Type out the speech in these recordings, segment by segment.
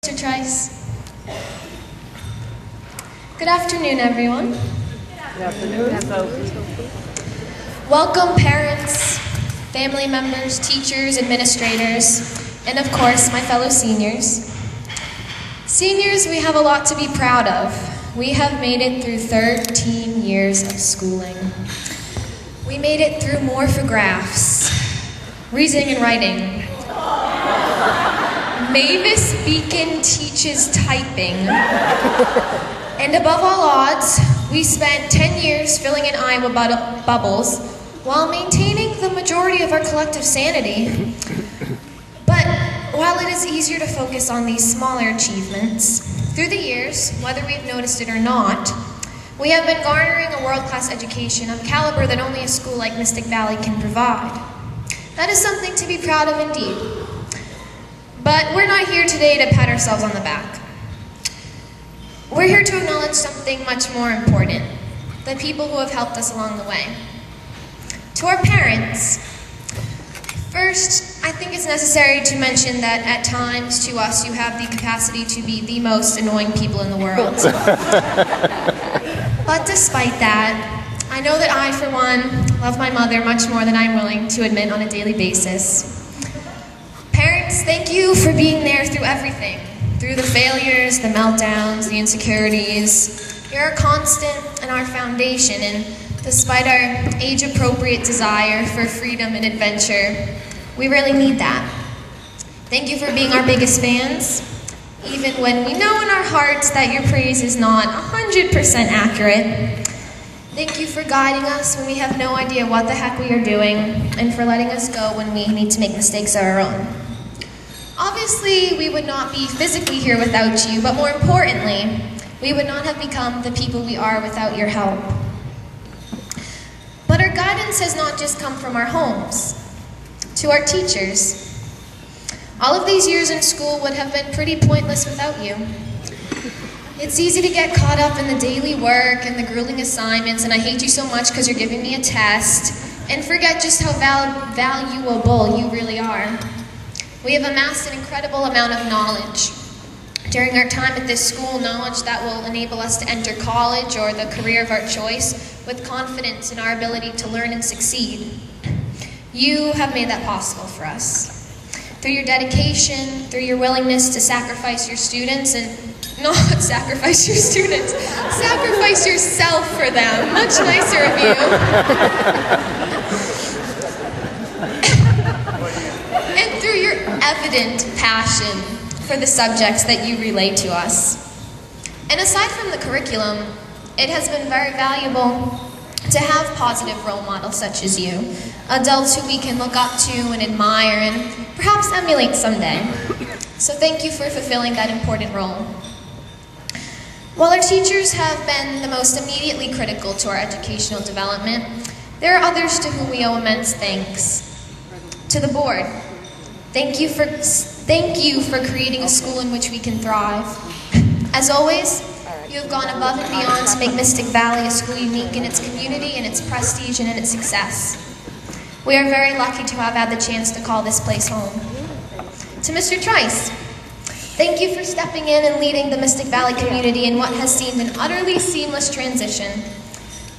Mr. Trice. Good afternoon, everyone. Good afternoon, Sophie. Welcome, parents, family members, teachers, administrators, and of course, my fellow seniors. Seniors, we have a lot to be proud of. We have made it through 13 years of schooling. We made it through morphographs, reading and writing. Mavis Beacon teaches typing. And above all odds, we spent 10 years filling in Iowa bubbles while maintaining the majority of our collective sanity. But while it is easier to focus on these smaller achievements, through the years, whether we've noticed it or not, we have been garnering a world-class education of caliber that only a school like Mystic Valley can provide. That is something to be proud of indeed. But we're not here today to pat ourselves on the back. We're here to acknowledge something much more important, the people who have helped us along the way. To our parents, first, I think it's necessary to mention that at times, to us, you have the capacity to be the most annoying people in the world. But despite that, I know that I, for one, love my mother much more than I'm willing to admit on a daily basis. Parents, thank you for being there through everything. Through the failures, the meltdowns, the insecurities. You're a constant and our foundation, and despite our age-appropriate desire for freedom and adventure, we really need that. Thank you for being our biggest fans, even when we know in our hearts that your praise is not 100% accurate. Thank you for guiding us when we have no idea what the heck we are doing, and for letting us go when we need to make mistakes of our own. Obviously, we would not be physically here without you, but more importantly, we would not have become the people we are without your help. But our guidance has not just come from our homes. To our teachers, all of these years in school would have been pretty pointless without you. It's easy to get caught up in the daily work and the grueling assignments, and I hate you so much because you're giving me a test, and forget just how valuable you really are. We have amassed an incredible amount of knowledge. During our time at this school, knowledge that will enable us to enter college or the career of our choice with confidence in our ability to learn and succeed. You have made that possible for us. Through your dedication, through your willingness to sacrifice your students, and not sacrifice your students, sacrifice yourself for them. Much nicer of you. And through your evident passion for the subjects that you relate to us. And aside from the curriculum, it has been very valuable to have positive role models such as you, adults who we can look up to and admire and perhaps emulate someday. So thank you for fulfilling that important role. While our teachers have been the most immediately critical to our educational development, there are others to whom we owe immense thanks. To the board, thank you for creating a school in which we can thrive. As always, you have gone above and beyond to make Mystic Valley a school unique in its community, in its prestige, and in its success. We are very lucky to have had the chance to call this place home. To Mr. Trice, thank you for stepping in and leading the Mystic Valley community in what has seemed an utterly seamless transition.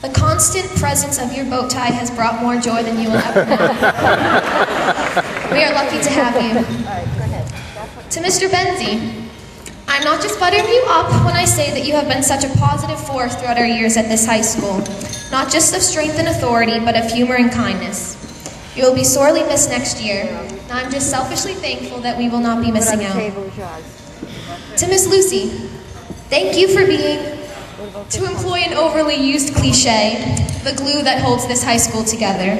The constant presence of your bow tie has brought more joy than you will ever know. We are lucky to have you. To Mr. Benzie, I'm not just buttering you up when I say that you have been such a positive force throughout our years at this high school, not just of strength and authority, but of humor and kindness. You will be sorely missed next year, and I'm just selfishly thankful that we will not be missing out. To Miss Lucy, thank you for being, to employ an overly used cliche, the glue that holds this high school together.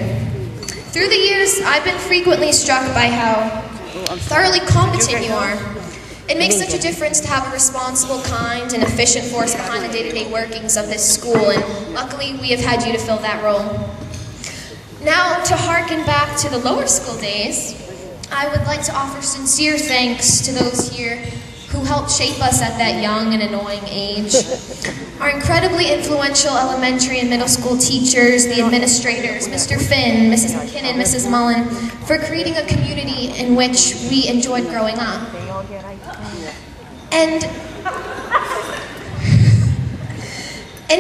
Through the years, I've been frequently struck by how thoroughly competent you are. It makes such a difference to have a responsible, kind, and efficient force behind the day-to-day workings of this school, and luckily we have had you to fill that role. Now, to harken back to the lower school days, I would like to offer sincere thanks to those here who helped shape us at that young and annoying age. Our incredibly influential elementary and middle school teachers, the administrators, Mr. Finn, Mrs. McKinnon, Mrs. Mullen, for creating a community in which we enjoyed growing up. And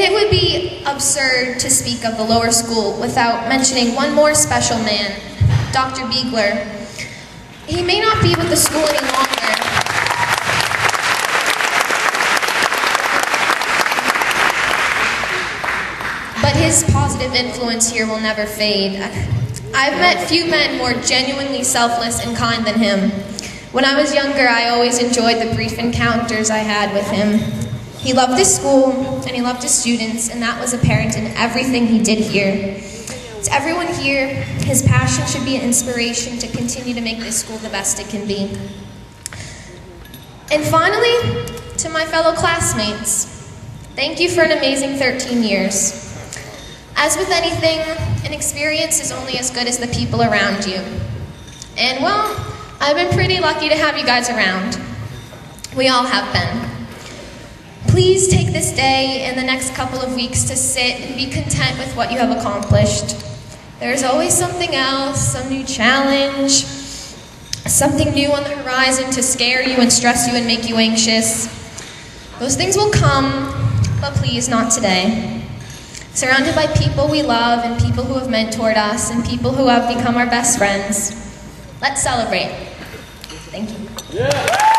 it would be absurd to speak of the lower school without mentioning one more special man, Dr. Beegler. He may not be with the school any longer, but his positive influence here will never fade. I've met few men more genuinely selfless and kind than him. When I was younger, I always enjoyed the brief encounters I had with him. He loved his school, and he loved his students, and that was apparent in everything he did here. To everyone here, his passion should be an inspiration to continue to make this school the best it can be. And finally, to my fellow classmates, thank you for an amazing 13 years. As with anything, an experience is only as good as the people around you. And well, I've been pretty lucky to have you guys around. We all have been. Please take this day and the next couple of weeks to sit and be content with what you have accomplished. There's always something else, some new challenge, something new on the horizon to scare you and stress you and make you anxious. Those things will come, but please not today. Surrounded by people we love and people who have mentored us and people who have become our best friends. Let's celebrate. Thank you. Yeah.